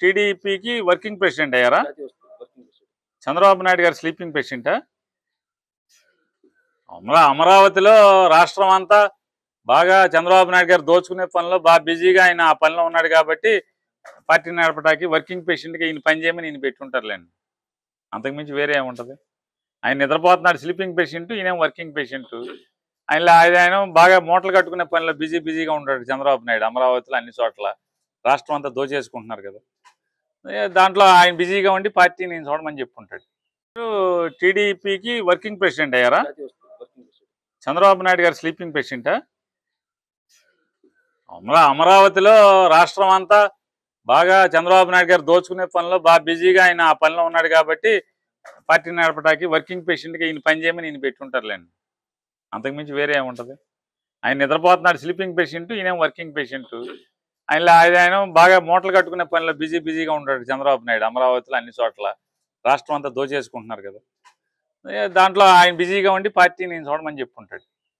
టీడీపీకి working president అయ్యారా? జాతీయ వర్కింగ్ ప్రెసిడెంట్. చంద్రబాబు నాయుడు గారు స్లీపింగ్ పేషెంటా? అమరావతిలో రాష్ట్రం అంతా బాగా చంద్రబాబు నాయుడు గారు దోచుకునే పనిలో బాగా బిజీగా ఆయన ఆ పనిలో ఉన్నాడు కాబట్టి పార్టీ నడపడానికి వర్కింగ్ పేషెంట్గా ఈయన పని చేయమని ఈయన పెట్టుంటారులేండి. అంతకుమించి వేరే ఏముంటుంది? ఆయన నిద్రపోతున్నాడు స్లీపింగ్ పేషెంట్, ఈయన వర్కింగ్ పేషెంట్. ఆయన బాగా మూటలు కట్టుకునే పనిలో బిజీగా ఉంటాడు చంద్రబాబు నాయుడు. అమరావతిలో అన్ని చోట్ల రాష్ట్రం అంతా దోచేసుకుంటున్నారు కదా, దాంట్లో ఆయన బిజీగా ఉండి పార్టీ నేను చూడమని చెప్పుకుంటాడు. టీడీపీకి వర్కింగ్ ప్రెసిడెంట్ అయ్యారా? జాతీయ వర్కింగ్ ప్రెసిడెంట్. చంద్రబాబు నాయుడు గారు స్లీపింగ్ పేషెంటా? అమరావతిలో రాష్ట్రం అంతా బాగా చంద్రబాబు నాయుడు గారు దోచుకునే పనిలో బాగా బిజీగా ఆయన ఆ పనిలో ఉన్నాడు కాబట్టి పార్టీ నడపడానికి వర్కింగ్ పేషెంట్గా ఈయన పని చేయమని ఈయన పెట్టుంటారులేండి. అంతకుమించి వేరే ఏముంటుంది? ఆయన నిద్రపోతున్నాడు స్లీపింగ్ పేషెంట్, ఈయన వర్కింగ్ పేషెంట్. ఆయన బాగా మూటలు కట్టుకునే పనిలో బిజీగా ఉంటాడు చంద్రబాబు నాయుడు. అమరావతిలో అన్ని చోట్ల రాష్ట్రం అంతా దోచేసుకుంటున్నారు కదా, దాంట్లో ఆయన బిజీగా ఉండి పార్టీ నేను చూడమని చెప్పుకుంటాడు.